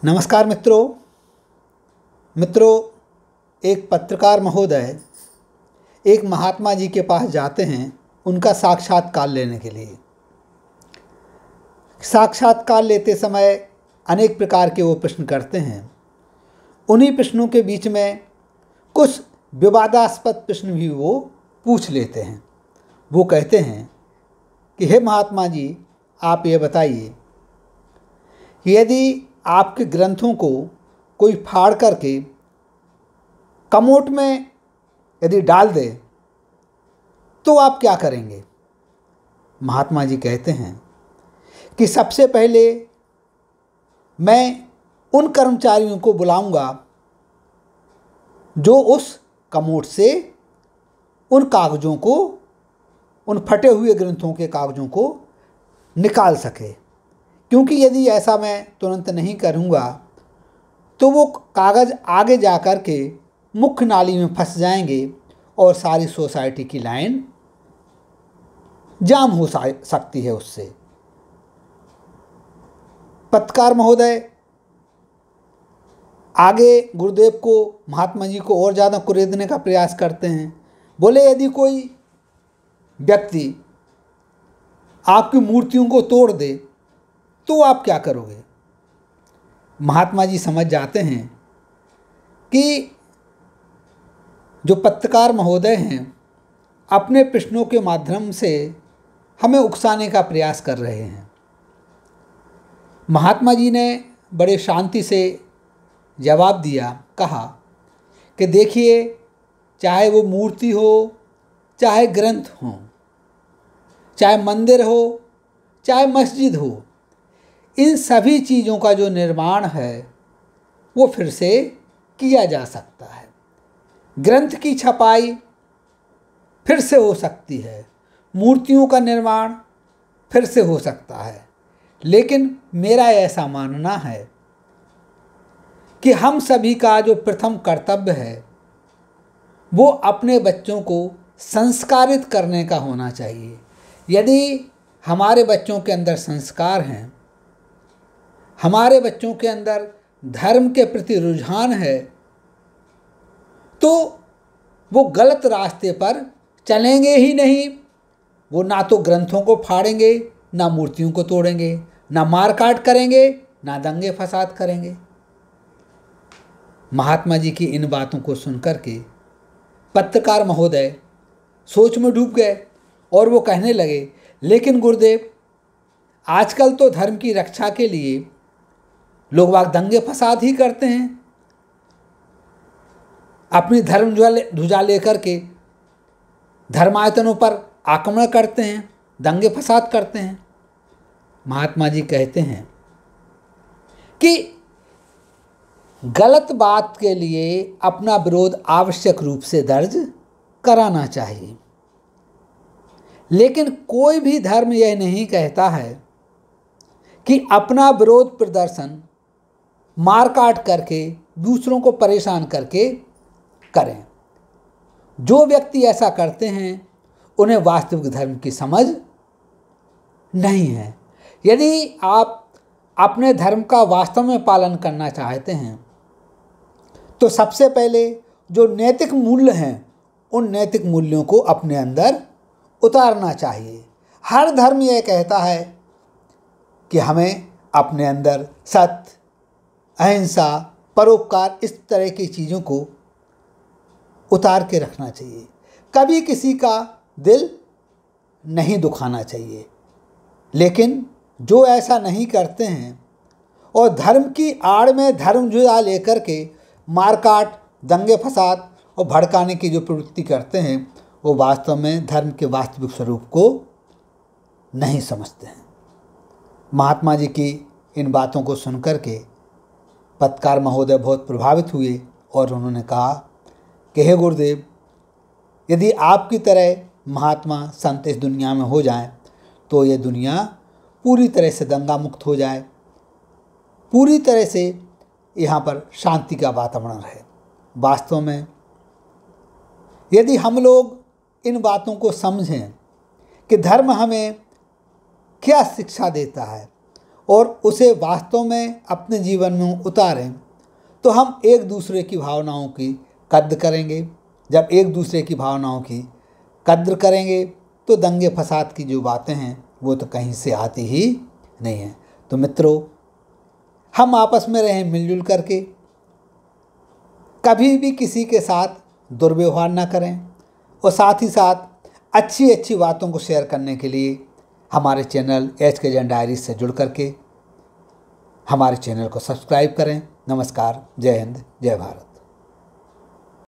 नमस्कार मित्रों, एक पत्रकार महोदय एक महात्मा जी के पास जाते हैं उनका साक्षात्कार लेने के लिए। साक्षात्कार लेते समय अनेक प्रकार के वो प्रश्न करते हैं। उन्हीं प्रश्नों के बीच में कुछ विवादास्पद प्रश्न भी वो पूछ लेते हैं। वो कहते हैं कि हे महात्मा जी, आप ये बताइए, यदि आपके ग्रंथों को कोई फाड़ करके कमोट में यदि डाल दे तो आप क्या करेंगे? महात्मा जी कहते हैं कि सबसे पहले मैं उन कर्मचारियों को बुलाऊंगा जो उस कमोट से उन कागज़ों को, उन फटे हुए ग्रंथों के कागज़ों को निकाल सके, क्योंकि यदि ऐसा मैं तुरंत नहीं करूंगा तो वो कागज़ आगे जा कर के मुख्य नाली में फंस जाएंगे और सारी सोसाइटी की लाइन जाम हो सकती है उससे। पत्रकार महोदय आगे गुरुदेव को, महात्मा जी को और ज़्यादा कुरेदने का प्रयास करते हैं। बोले, यदि कोई व्यक्ति आपकी मूर्तियों को तोड़ दे तो आप क्या करोगे? महात्मा जी समझ जाते हैं कि जो पत्रकार महोदय हैं अपने प्रश्नों के माध्यम से हमें उकसाने का प्रयास कर रहे हैं। महात्मा जी ने बड़े शांति से जवाब दिया, कहा कि देखिए, चाहे वो मूर्ति हो, चाहे ग्रंथ हो, चाहे मंदिर हो, चाहे मस्जिद हो, इन सभी चीज़ों का जो निर्माण है वो फिर से किया जा सकता है। ग्रंथ की छपाई फिर से हो सकती है, मूर्तियों का निर्माण फिर से हो सकता है, लेकिन मेरा ऐसा मानना है कि हम सभी का जो प्रथम कर्तव्य है वो अपने बच्चों को संस्कारित करने का होना चाहिए। यदि हमारे बच्चों के अंदर संस्कार हैं, हमारे बच्चों के अंदर धर्म के प्रति रुझान है, तो वो गलत रास्ते पर चलेंगे ही नहीं। वो ना तो ग्रंथों को फाड़ेंगे, ना मूर्तियों को तोड़ेंगे, ना मारकाट करेंगे, ना दंगे फसाद करेंगे। महात्मा जी की इन बातों को सुनकर के पत्रकार महोदय सोच में डूब गए और वो कहने लगे, लेकिन गुरुदेव, आजकल तो धर्म की रक्षा के लिए लोग बाग दंगे फसाद ही करते हैं, अपनी धर्म ध्वजा लेकर के धर्मायतनों पर आक्रमण करते हैं, दंगे फसाद करते हैं। महात्मा जी कहते हैं कि गलत बात के लिए अपना विरोध आवश्यक रूप से दर्ज कराना चाहिए, लेकिन कोई भी धर्म यह नहीं कहता है कि अपना विरोध प्रदर्शन मारकाट करके, दूसरों को परेशान करके करें। जो व्यक्ति ऐसा करते हैं उन्हें वास्तविक धर्म की समझ नहीं है। यदि आप अपने धर्म का वास्तव में पालन करना चाहते हैं तो सबसे पहले जो नैतिक मूल्य हैं उन नैतिक मूल्यों को अपने अंदर उतारना चाहिए। हर धर्म यह कहता है कि हमें अपने अंदर सत्य, अहिंसा, परोपकार, इस तरह की चीज़ों को उतार के रखना चाहिए। कभी किसी का दिल नहीं दुखाना चाहिए, लेकिन जो ऐसा नहीं करते हैं और धर्म की आड़ में धर्म जुदा लेकर के मारकाट, दंगे फसाद और भड़काने की जो प्रवृत्ति करते हैं वो वास्तव में धर्म के वास्तविक स्वरूप को नहीं समझते हैं। महात्मा जी की इन बातों को सुनकर के पत्रकार महोदय बहुत प्रभावित हुए और उन्होंने कहा कि हे गुरुदेव, यदि आपकी तरह महात्मा संत इस दुनिया में हो जाएं तो ये दुनिया पूरी तरह से दंगा मुक्त हो जाए, पूरी तरह से यहाँ पर शांति का वातावरण रहे। वास्तव में यदि हम लोग इन बातों को समझें कि धर्म हमें क्या शिक्षा देता है और उसे वास्तव में अपने जीवन में उतारें तो हम एक दूसरे की भावनाओं की कद्र करेंगे। जब एक दूसरे की भावनाओं की कद्र करेंगे तो दंगे फसाद की जो बातें हैं वो तो कहीं से आती ही नहीं हैं। तो मित्रों, हम आपस में रहें मिलजुल करके, कभी भी किसी के साथ दुर्व्यवहार ना करें और साथ ही साथ अच्छी अच्छी बातों को शेयर करने के लिए हमारे चैनल HK जैन डायरीज से जुड़ करके हमारे चैनल को सब्सक्राइब करें। नमस्कार, जय हिंद, जय भारत।